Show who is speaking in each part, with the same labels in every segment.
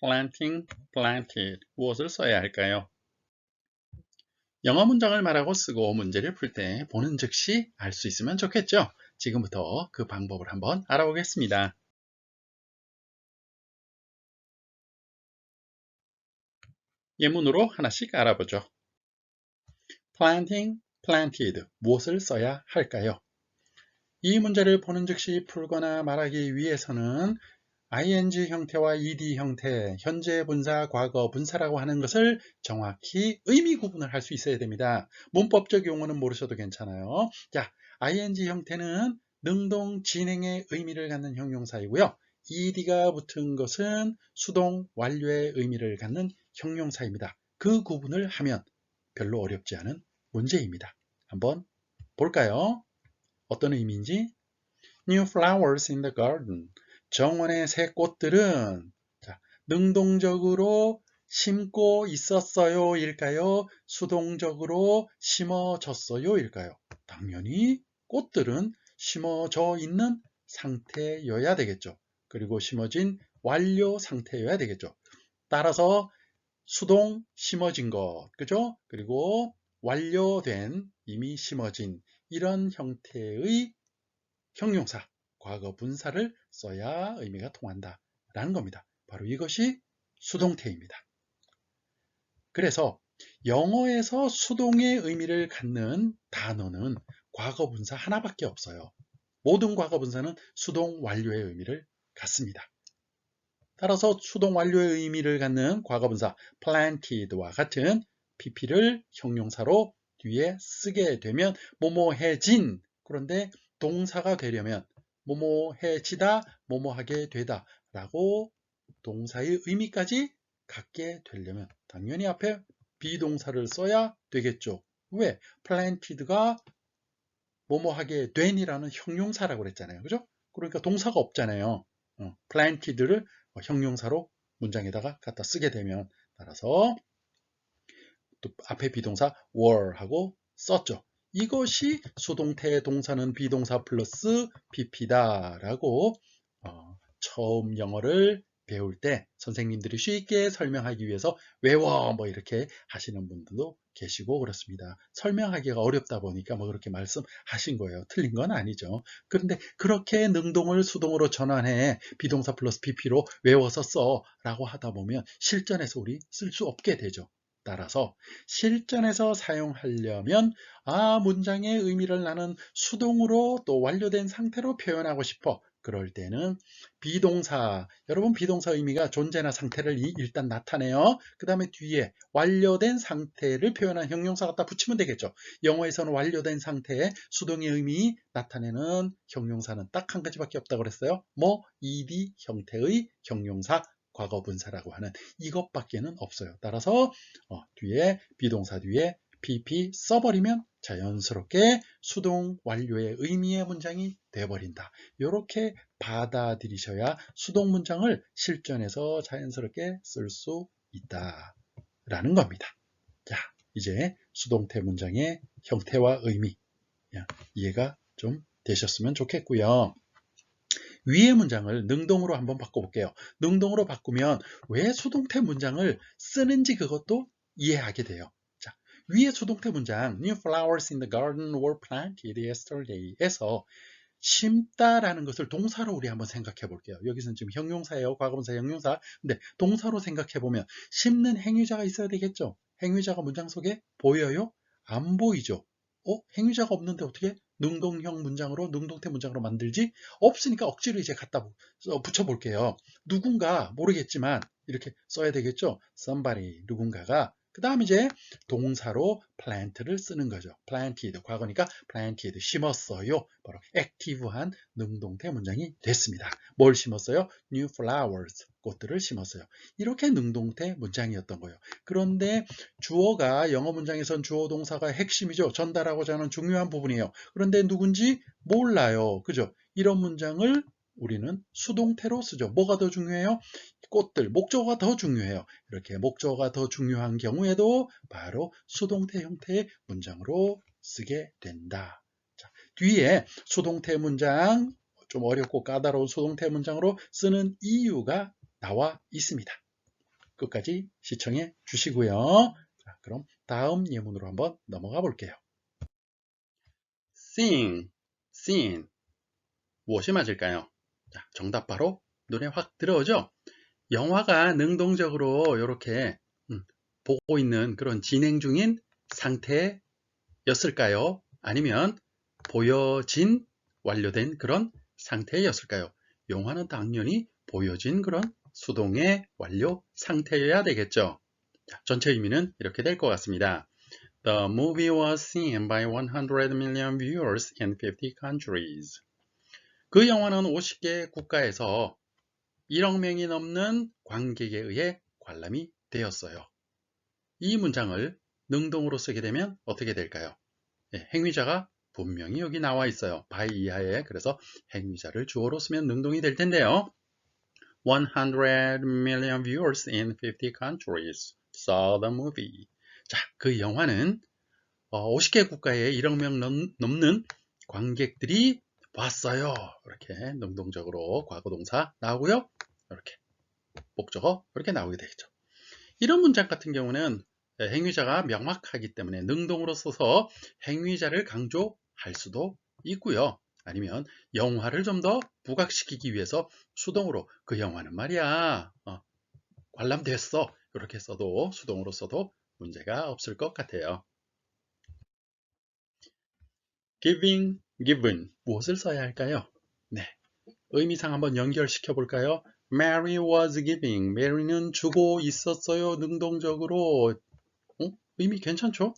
Speaker 1: planting, planted 무엇을 써야 할까요? 영어 문장을 말하고 쓰고 문제를 풀 때 보는 즉시 알 수 있으면 좋겠죠? 지금부터 그 방법을 한번 알아보겠습니다. 예문으로 하나씩 알아보죠. planting, planted 무엇을 써야 할까요? 이 문제를 보는 즉시 풀거나 말하기 위해서는 ing 형태와 ed 형태, 현재 분사, 과거 분사라고 하는 것을 정확히 의미 구분을 할 수 있어야 됩니다. 문법적 용어는 모르셔도 괜찮아요. 자, ing 형태는 능동 진행의 의미를 갖는 형용사이고요. ed가 붙은 것은 수동 완료의 의미를 갖는 형용사입니다. 그 구분을 하면 별로 어렵지 않은 문제입니다. 한번 볼까요? 어떤 의미인지. New flowers in the garden. 정원의 새 꽃들은 자, 능동적으로 심고 있었어요 일까요? 수동적으로 심어졌어요 일까요? 당연히 꽃들은 심어져 있는 상태여야 되겠죠. 그리고 심어진 완료 상태여야 되겠죠. 따라서 수동 심어진 것, 그죠? 그리고 완료된 이미 심어진 이런 형태의 형용사, 과거 분사를 써야 의미가 통한다 라는 겁니다. 바로 이것이 수동태입니다. 그래서 영어에서 수동의 의미를 갖는 단어는 과거 분사 하나밖에 없어요. 모든 과거 분사는 수동 완료의 의미를 갖습니다. 따라서 수동 완료의 의미를 갖는 과거 분사 planted와 같은 pp를 형용사로 뒤에 쓰게 되면 뭐뭐해진, 그런데 동사가 되려면 뭐뭐해지다, 뭐뭐하게 되다 라고 동사의 의미까지 갖게 되려면 당연히 앞에 비동사를 써야 되겠죠. 왜? planted가 뭐뭐하게 된이라는 형용사라고 그랬잖아요. 그죠? 그러니까 동사가 없잖아요. planted를 형용사로 문장에다가 갖다 쓰게 되면 따라서 또 앞에 비동사 were 하고 썼죠. 이것이 수동태 동사는 비동사 플러스 pp다 라고 처음 영어를 배울 때 선생님들이 쉽게 설명하기 위해서 외워 뭐 이렇게 하시는 분들도 계시고 그렇습니다. 설명하기가 어렵다 보니까 뭐 그렇게 말씀하신 거예요. 틀린 건 아니죠. 그런데 그렇게 능동을 수동으로 전환해 비동사 플러스 pp로 외워서 써 라고 하다 보면 실전에서 우리 쓸 수 없게 되죠. 따라서 실전에서 사용하려면 문장의 의미를 나는 수동으로 또 완료된 상태로 표현하고 싶어. 그럴 때는 비동사, 여러분 비동사 의미가 존재나 상태를 일단 나타내요. 그 다음에 뒤에 완료된 상태를 표현한 형용사 갖다 붙이면 되겠죠. 영어에서는 완료된 상태에 수동의 의미 나타내는 형용사는 딱 한 가지밖에 없다고 그랬어요. ed 형태의 형용사 과거 분사라고 하는 이것밖에는 없어요. 따라서 뒤에 비동사 뒤에 pp 써버리면 자연스럽게 수동 완료의 의미의 문장이 되어버린다. 이렇게 받아들이셔야 수동 문장을 실전에서 자연스럽게 쓸 수 있다라는 겁니다. 자, 이제 수동태 문장의 형태와 의미 이해가 좀 되셨으면 좋겠고요. 위의 문장을 능동으로 한번 바꿔볼게요. 능동으로 바꾸면 왜 수동태 문장을 쓰는지 그것도 이해하게 돼요. 자, 위의 수동태 문장 New flowers in the garden were planted yesterday 에서 심다라는 것을 동사로 우리 한번 생각해 볼게요. 여기서는 지금 형용사예요. 과거분사 형용사. 근데 동사로 생각해 보면 심는 행위자가 있어야 되겠죠. 행위자가 문장 속에 보여요? 안 보이죠. 행위자가 없는데 어떻게 능동형 문장으로 능동태 문장으로 만들지? 없으니까 억지로 이제 갖다 붙여 볼게요. 누군가 모르겠지만 이렇게 써야 되겠죠. somebody 누군가가 그 다음 이제 동사로 plant를 쓰는 거죠. planted 과거니까 planted 심었어요. 바로 액티브한 능동태 문장이 됐습니다. 뭘 심었어요? new flowers 꽃들을 심었어요. 이렇게 능동태 문장이었던 거예요. 그런데 주어가 영어 문장에선 주어 동사가 핵심이죠. 전달하고자 하는 중요한 부분이에요. 그런데 누군지 몰라요. 그죠? 이런 문장을 우리는 수동태로 쓰죠. 뭐가 더 중요해요? 꽃들, 목적어가 더 중요해요. 이렇게 목적어가 더 중요한 경우에도 바로 수동태 형태의 문장으로 쓰게 된다. 자, 뒤에 수동태 문장, 좀 어렵고 까다로운 수동태 문장으로 쓰는 이유가 나와 있습니다. 끝까지 시청해 주시고요. 자, 그럼 다음 예문으로 한번 넘어가 볼게요. sing, sing. 무엇이 맞을까요? 자, 정답 바로 눈에 확 들어오죠? 영화가 능동적으로 이렇게 보고 있는 그런 진행 중인 상태였을까요? 아니면 보여진 완료된 그런 상태였을까요? 영화는 당연히 보여진 그런 수동의 완료 상태여야 되겠죠. 자, 전체 의미는 이렇게 될 것 같습니다. The movie was seen by 100 million viewers in 50 countries. 그 영화는 50개 국가에서 1억 명이 넘는 관객에 의해 관람이 되었어요. 이 문장을 능동으로 쓰게 되면 어떻게 될까요? 네, 행위자가 분명히 여기 나와 있어요. by 이하에. 그래서 행위자를 주어로 쓰면 능동이 될 텐데요. 100 million viewers in 50 countries saw the movie. 자, 그 영화는 50개 국가에 1억 명 넘는 관객들이 봤어요. 이렇게 능동적으로 과거동사 나오고요. 이렇게 목적어 이렇게 나오게 되겠죠. 이런 문장 같은 경우는 행위자가 명확하기 때문에 능동으로 써서 행위자를 강조할 수도 있고요. 아니면 영화를 좀 더 부각시키기 위해서 수동으로 그 영화는 말이야 관람됐어 이렇게 써도 수동으로 써도 문제가 없을 것 같아요. giving, given 무엇을 써야 할까요? 네, 의미상 한번 연결시켜 볼까요? Mary was giving. Mary는 주고 있었어요. 능동적으로. 의미 괜찮죠?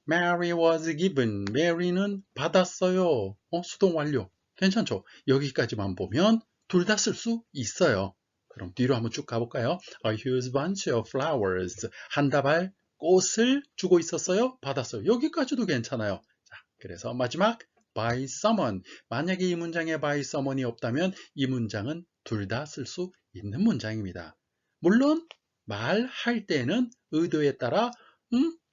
Speaker 1: Mary was given. Mary는 받았어요. 수동 완료. 괜찮죠? 여기까지만 보면 둘 다 쓸 수 있어요. 그럼 뒤로 한번 쭉 가볼까요? A huge bunch of flowers. 한 다발 꽃을 주고 있었어요. 받았어요. 여기까지도 괜찮아요. 자, 그래서 마지막 by someone. 만약에 이 문장에 by someone이 없다면 이 문장은 둘 다 쓸 수 있는 문장입니다. 물론 말할 때는 의도에 따라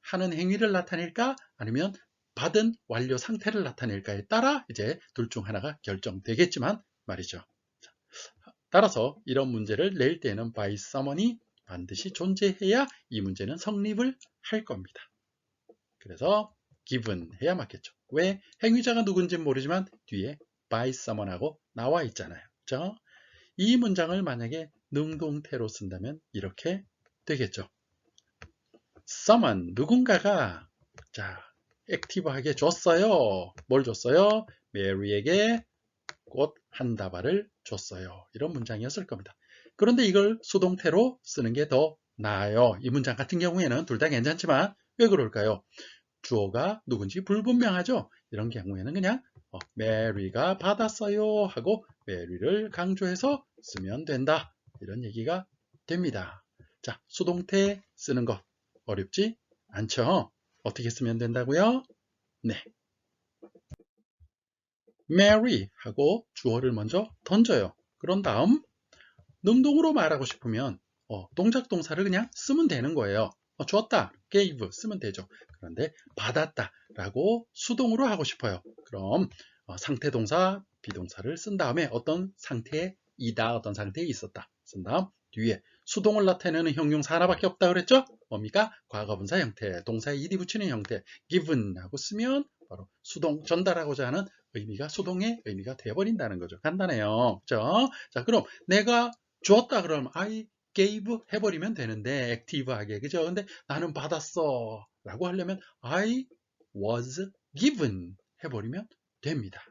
Speaker 1: 하는 행위를 나타낼까 아니면 받은 완료 상태를 나타낼까에 따라 이제 둘 중 하나가 결정되겠지만 말이죠. 따라서 이런 문제를 낼 때는 by someone이 반드시 존재해야 이 문제는 성립을 할 겁니다. 그래서 given 해야 맞겠죠. 왜? 행위자가 누군지는 모르지만 뒤에 by someone 하고 나와 있잖아요. 그렇죠? 이 문장을 만약에 능동태로 쓴다면 이렇게 되겠죠. someone, 누군가가 자 액티브하게 줬어요. 뭘 줬어요? 메리에게 꽃 한 다발을 줬어요. 이런 문장이었을 겁니다. 그런데 이걸 수동태로 쓰는 게 더 나아요. 이 문장 같은 경우에는 둘 다 괜찮지만 왜 그럴까요? 주어가 누군지 불분명하죠. 이런 경우에는 그냥 메리가 받았어요 하고 메리를 강조해서 쓰면 된다. 이런 얘기가 됩니다. 자, 수동태 쓰는 것 어렵지 않죠? 어떻게 쓰면 된다고요? 네, Mary 하고 주어를 먼저 던져요. 그런 다음 능동으로 말하고 싶으면 동작 동사를 그냥 쓰면 되는 거예요. 줬다, gave 쓰면 되죠. 그런데 받았다 라고 수동으로 하고 싶어요. 그럼 상태 동사, 비동사를 쓴 다음에 어떤 상태에 이다, 어떤 상태에 있었다 쓴 다음 뒤에 수동을 나타내는 형용사 하나밖에 없다 그랬죠? 뭡니까? 과거분사 형태, 동사에 ed 붙이는 형태 given 하고 쓰면 바로 수동, 전달하고자 하는 의미가 수동의 의미가 되어버린다는 거죠. 간단해요. 그렇죠? 자, 그럼 내가 줬다 그러면 I gave 해버리면 되는데 액티브하게 그죠? 근데 나는 받았어 라고 하려면 I was given 해버리면 됩니다.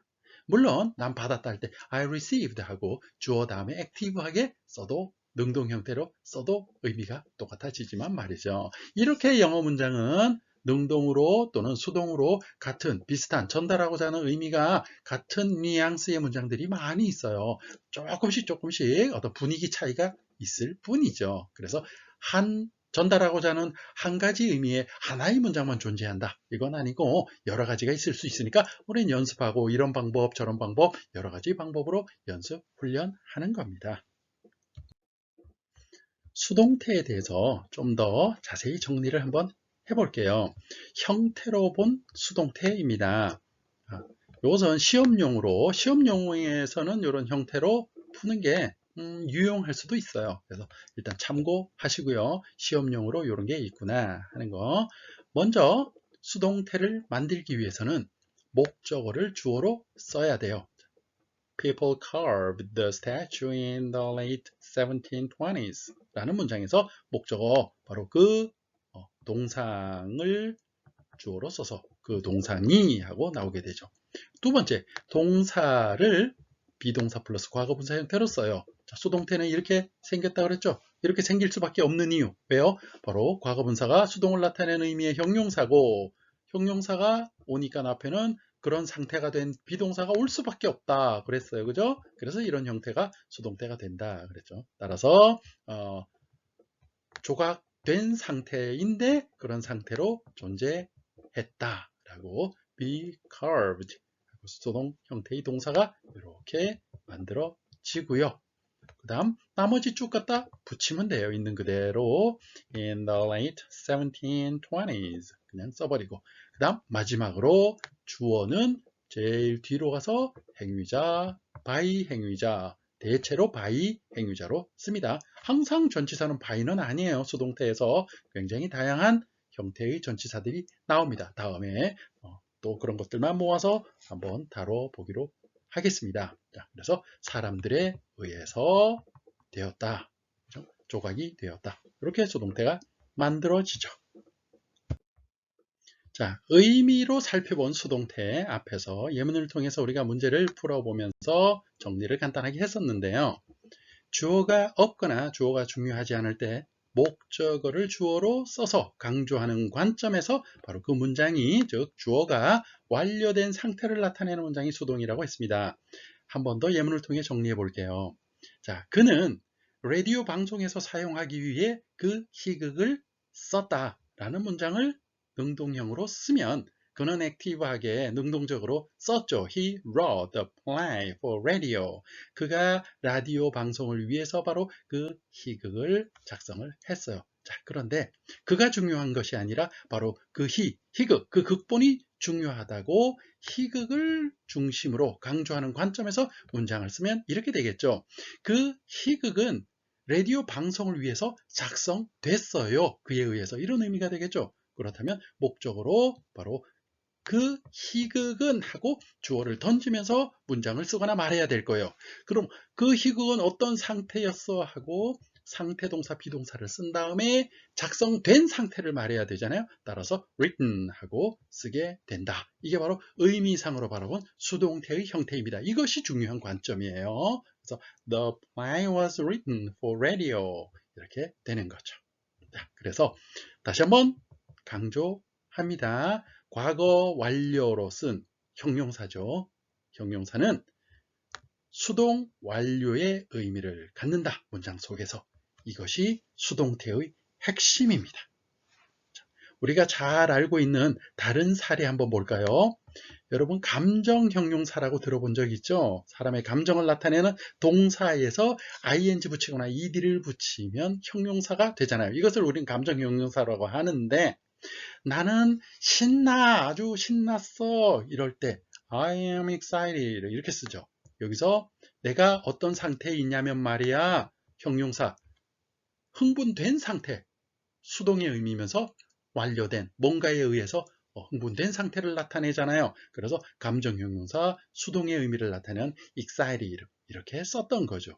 Speaker 1: 물론 난 받았다 할 때 I received 하고 주어 다음에 액티브하게 써도 능동 형태로 써도 의미가 똑같아지지만 말이죠. 이렇게 영어 문장은 능동으로 또는 수동으로 같은 비슷한 전달하고자 하는 의미가 같은 뉘앙스의 문장들이 많이 있어요. 조금씩 어떤 분위기 차이가 있을 뿐이죠. 그래서 전달하고자 하는 한 가지 의미의 하나의 문장만 존재한다. 이건 아니고 여러 가지가 있을 수 있으니까 우리는 연습하고 이런 방법 저런 방법 여러 가지 방법으로 연습 훈련하는 겁니다. 수동태에 대해서 좀 더 자세히 정리를 한번 해볼게요. 형태로 본 수동태입니다. 이것은 시험용으로에서는 이런 형태로 푸는 게 유용할 수도 있어요. 그래서 일단 참고하시고요. 시험용으로 이런 게 있구나 하는 거. 먼저 수동태를 만들기 위해서는 목적어를 주어로 써야 돼요. People carved the statue in the late 1720s 라는 문장에서 목적어, 바로 그 동상을 주어로 써서 그 동상이 하고 나오게 되죠. 두 번째, 동사를 비동사 플러스 과거분사 형태로 써요. 자, 수동태는 이렇게 생겼다 그랬죠? 이렇게 생길 수밖에 없는 이유. 왜요? 바로 과거분사가 수동을 나타내는 의미의 형용사고, 형용사가 오니까 앞에는 그런 상태가 된 비동사가 올 수밖에 없다 그랬어요. 그죠? 그래서 이런 형태가 수동태가 된다 그랬죠. 따라서 조각된 상태인데 그런 상태로 존재했다라고 be carved 수동 형태의 동사가 이렇게 만들어지고요. 그 다음 나머지 쭉 갖다 붙이면 돼요. 있는 그대로 in the late 1720s 그냥 써버리고 그 다음 마지막으로 주어는 제일 뒤로 가서 행위자, by 행위자, 대체로 by 행위자로 씁니다. 항상 전치사는 by는 아니에요. 수동태에서 굉장히 다양한 형태의 전치사들이 나옵니다. 다음에 또 그런 것들만 모아서 한번 다뤄보기로 하겠습니다. 자, 그래서 사람들에 의해서 되었다. 그렇죠? 조각이 되었다. 이렇게 수동태가 만들어지죠. 자, 의미로 살펴본 수동태 앞에서 예문을 통해서 우리가 문제를 풀어보면서 정리를 간단하게 했었는데요. 주어가 없거나 주어가 중요하지 않을 때 목적어를 주어로 써서 강조하는 관점에서 바로 그 문장이, 즉 주어가 완료된 상태를 나타내는 문장이 수동이라고 했습니다. 한 번 더 예문을 통해 정리해 볼게요. 자, 그는 라디오 방송에서 사용하기 위해 그 희극을 썼다라는 문장을 능동형으로 쓰면 그는 액티브하게 능동적으로 썼죠. He wrote the play for radio. 그가 라디오 방송을 위해서 바로 그 희극을 작성을 했어요. 자, 그런데 그가 중요한 것이 아니라 바로 그 희극, 그 극본이 중요하다고 희극을 중심으로 강조하는 관점에서 문장을 쓰면 이렇게 되겠죠. 그 희극은 라디오 방송을 위해서 작성됐어요. 그에 의해서 이런 의미가 되겠죠. 그렇다면 목적으로 바로 그 희극은 하고 주어를 던지면서 문장을 쓰거나 말해야 될 거예요. 그럼 그 희극은 어떤 상태였어 하고 상태 동사 비동사를 쓴 다음에 작성된 상태를 말해야 되잖아요. 따라서 written 하고 쓰게 된다. 이게 바로 의미상으로 바라본 수동태의 형태입니다. 이것이 중요한 관점이에요. 그래서 the play was written for radio 이렇게 되는 거죠. 자, 그래서 다시 한번 강조합니다. 과거 완료로 쓴 형용사죠. 형용사는 수동 완료의 의미를 갖는다. 문장 속에서. 이것이 수동태의 핵심입니다. 우리가 잘 알고 있는 다른 사례 한번 볼까요? 여러분 감정 형용사라고 들어본 적 있죠? 사람의 감정을 나타내는 동사에서 ing 붙이거나 ed를 붙이면 형용사가 되잖아요. 이것을 우리는 감정 형용사라고 하는데 나는 아주 신났어 이럴 때 I am excited 이렇게 쓰죠. 여기서 내가 어떤 상태에 있냐면 말이야 형용사 흥분된 상태 수동의 의미면서 완료된 뭔가에 의해서 흥분된 상태를 나타내잖아요. 그래서 감정 형용사 수동의 의미를 나타내는 excited 이렇게 썼던 거죠.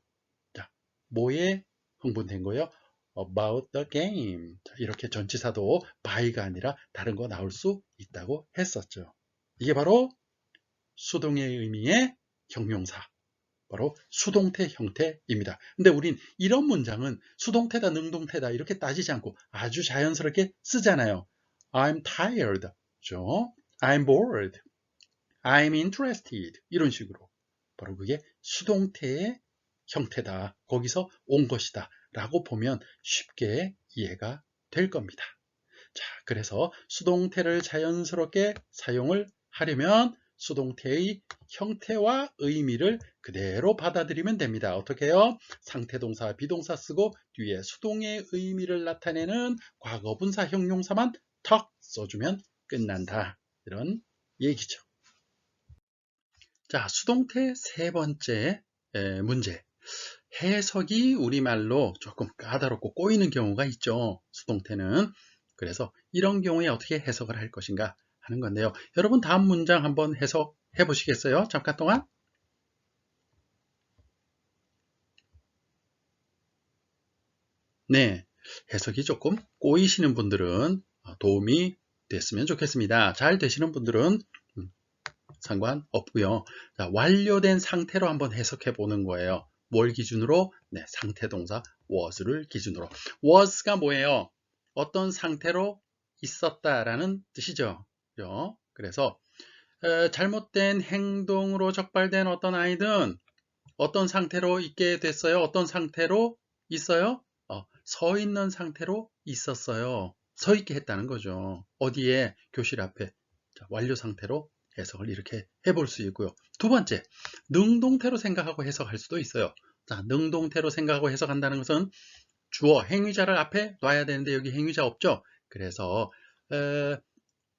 Speaker 1: 자, 뭐에 흥분된 거예요? About the game. 자, 이렇게 전치사도 by가 아니라 다른 거 나올 수 있다고 했었죠. 이게 바로 수동의 의미의 형용사. 바로 수동태 형태입니다. 근데 우린 이런 문장은 수동태다 능동태다 이렇게 따지지 않고 아주 자연스럽게 쓰잖아요. I'm tired. 그렇죠? I'm bored. I'm interested. 이런 식으로. 바로 그게 수동태의 형태다. 거기서 온 것이다. 라고 보면 쉽게 이해가 될 겁니다. 자, 그래서 수동태를 자연스럽게 사용을 하려면 수동태의 형태와 의미를 그대로 받아들이면 됩니다. 어떻게 해요? 상태동사, 비동사 쓰고 뒤에 수동의 의미를 나타내는 과거분사 형용사만 턱 써주면 끝난다. 이런 얘기죠. 자, 수동태 세 번째 문제. 해석이 우리말로 조금 까다롭고 꼬이는 경우가 있죠. 수동태는. 그래서 이런 경우에 어떻게 해석을 할 것인가 하는 건데요. 여러분 다음 문장 한번 해석해 보시겠어요? 잠깐 동안. 네, 해석이 조금 꼬이시는 분들은 도움이 됐으면 좋겠습니다. 잘 되시는 분들은 상관없고요. 자, 완료된 상태로 한번 해석해 보는 거예요. 뭘 기준으로? 네, 상태 동사 was를 기준으로. was가 뭐예요? 어떤 상태로 있었다라는 뜻이죠. 그래서 잘못된 행동으로 적발된 어떤 아이든 어떤 상태로 있게 됐어요? 어떤 상태로 있어요? 서 있는 상태로 있었어요. 서 있게 했다는 거죠. 어디에? 교실 앞에. 자, 완료 상태로 해석을 이렇게 해볼 수 있고요. 두 번째, 능동태로 생각하고 해석할 수도 있어요. 자, 능동태로 생각하고 해석한다는 것은 주어, 행위자를 앞에 놔야 되는데 여기 행위자 없죠? 그래서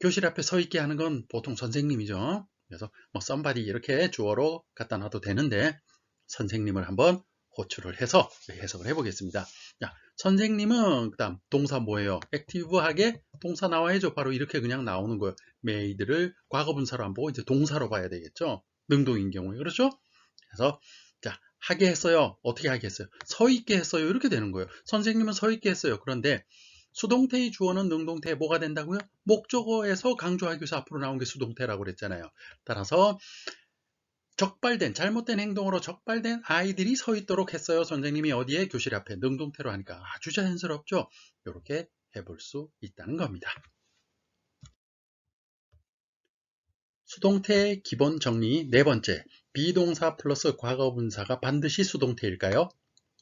Speaker 1: 교실 앞에 서 있게 하는 건 보통 선생님이죠. 그래서 뭐 somebody 이렇게 주어로 갖다 놔도 되는데 선생님을 한번 호출을 해서 해석을 해보겠습니다. 자, 선생님은 그다음 동사 뭐예요? 액티브하게 동사 나와야죠. 바로 이렇게 그냥 나오는 거예요. made를 과거분사로 안 보고 이제 동사로 봐야 되겠죠. 능동인 경우에 그렇죠? 그래서 자, 하게 했어요. 어떻게 하게 했어요? 서 있게 했어요. 이렇게 되는 거예요. 선생님은 서 있게 했어요. 그런데 수동태의 주어는 능동태에 뭐가 된다고요? 목적어에서 강조하기 위해서 앞으로 나온 게 수동태라고 그랬잖아요. 따라서 적발된 잘못된 행동으로 적발된 아이들이 서 있도록 했어요. 선생님이 어디에? 교실 앞에. 능동태로 하니까 아주 자연스럽죠. 이렇게 해볼 수 있다는 겁니다. 수동태의 기본 정리 네 번째, 비동사 플러스 과거분사가 반드시 수동태일까요?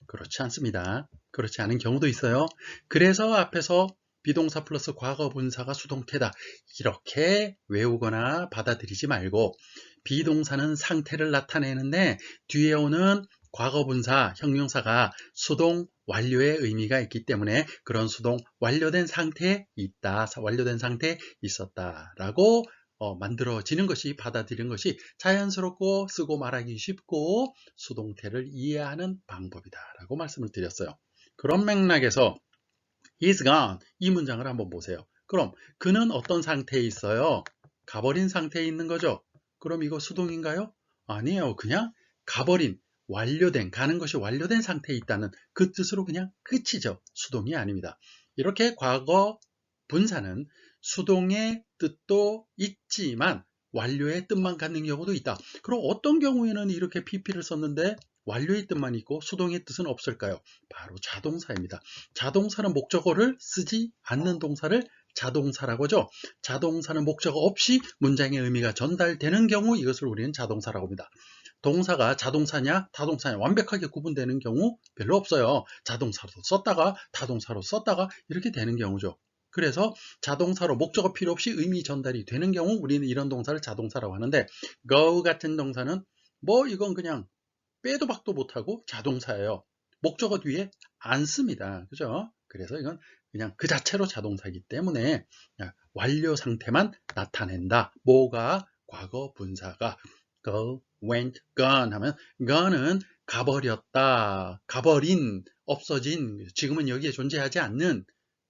Speaker 1: 그렇지 않습니다. 그렇지 않은 경우도 있어요. 그래서 앞에서 비동사 플러스 과거분사가 수동태다. 이렇게 외우거나 받아들이지 말고 비동사는 상태를 나타내는데 뒤에 오는 과거분사, 형용사가 수동 완료의 의미가 있기 때문에 그런 수동 완료된 상태에 있다, 완료된 상태에 있었다라고 만들어지는 것이 받아들이는 것이 자연스럽고 쓰고 말하기 쉽고 수동태를 이해하는 방법이다 라고 말씀을 드렸어요. 그런 맥락에서 He's gone 이 문장을 한번 보세요. 그럼 그는 어떤 상태에 있어요? 가버린 상태에 있는 거죠. 그럼 이거 수동인가요? 아니에요. 그냥 가버린 완료된 가는 것이 완료된 상태에 있다는 그 뜻으로 그냥 끝이죠. 수동이 아닙니다. 이렇게 과거 분사는 수동의 뜻도 있지만 완료의 뜻만 갖는 경우도 있다. 그럼 어떤 경우에는 이렇게 PP를 썼는데 완료의 뜻만 있고 수동의 뜻은 없을까요? 바로 자동사입니다. 자동사는 목적어를 쓰지 않는 동사를 자동사라고 하죠. 자동사는 목적어 없이 문장의 의미가 전달되는 경우 이것을 우리는 자동사라고 합니다. 동사가 자동사냐 타동사냐 완벽하게 구분되는 경우 별로 없어요. 자동사로 썼다가 타동사로 썼다가 이렇게 되는 경우죠. 그래서 자동사로 목적어 필요 없이 의미 전달이 되는 경우 우리는 이런 동사를 자동사라고 하는데 go 같은 동사는 뭐 이건 그냥 빼도 박도 못하고 자동사예요. 목적어 뒤에 안 씁니다. 그죠? 그래서 이건 그냥 그 자체로 자동사이기 때문에 완료 상태만 나타낸다. 뭐가? 과거 분사가 go, went, gone 하면 gone은 가버렸다, 가버린, 없어진, 지금은 여기에 존재하지 않는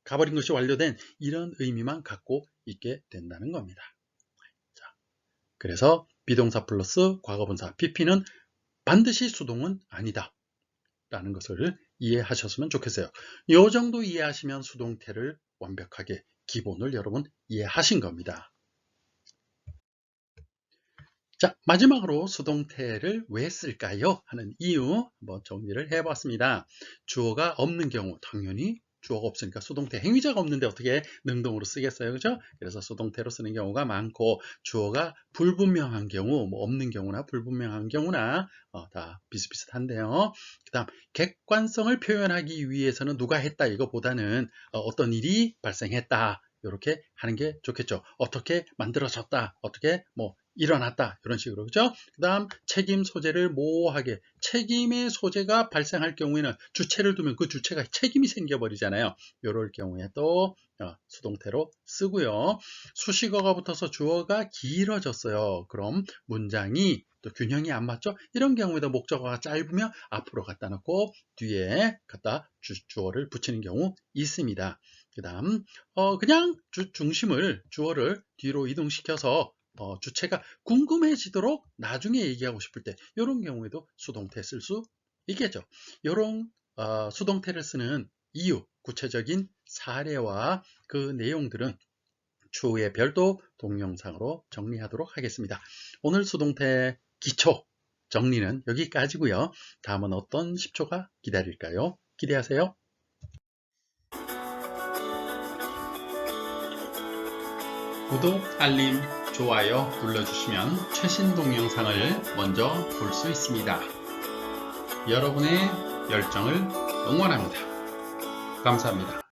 Speaker 1: 가버린 것이 완료된 이런 의미만 갖고 있게 된다는 겁니다. 자, 그래서 비동사 플러스 과거분사 PP는 반드시 수동은 아니다 라는 것을 이해하셨으면 좋겠어요. 이 정도 이해하시면 수동태를 완벽하게 기본을 여러분 이해하신 겁니다. 자, 마지막으로 수동태를 왜 쓸까요? 하는 이유 한번 정리를 해봤습니다. 주어가 없는 경우 당연히 주어가 없으니까 수동태 행위자가 없는데 어떻게 능동으로 쓰겠어요? 그죠? 그래서 수동태로 쓰는 경우가 많고 주어가 불분명한 경우, 뭐 없는 경우나 불분명한 경우나 다 비슷비슷한데요. 그 다음 객관성을 표현하기 위해서는 누가 했다 이거보다는 어떤 일이 발생했다 이렇게 하는 게 좋겠죠. 어떻게 만들어졌다, 어떻게 뭐 일어났다. 이런 식으로. 그죠? 그 다음, 책임 소재를 모호하게. 책임의 소재가 발생할 경우에는 주체를 두면 그 주체가 책임이 생겨버리잖아요. 이럴 경우에 또 수동태로 쓰고요. 수식어가 붙어서 주어가 길어졌어요. 그럼 문장이 또 균형이 안 맞죠? 이런 경우에도 목적어가 짧으면 앞으로 갖다 놓고 뒤에 갖다 주어를 붙이는 경우 있습니다. 그 다음, 그냥 중심을, 주어를 뒤로 이동시켜서 주체가 궁금해지도록 나중에 얘기하고 싶을 때 이런 경우에도 수동태 쓸 수 있겠죠. 이런 수동태를 쓰는 이유, 구체적인 사례와 그 내용들은 추후에 별도 동영상으로 정리하도록 하겠습니다. 오늘 수동태 기초 정리는 여기까지고요. 다음은 어떤 10초가 기다릴까요? 기대하세요. 구독, 알림, 좋아요 눌러주시면 최신 동영상을 먼저 볼 수 있습니다. 여러분의 열정을 응원합니다. 감사합니다.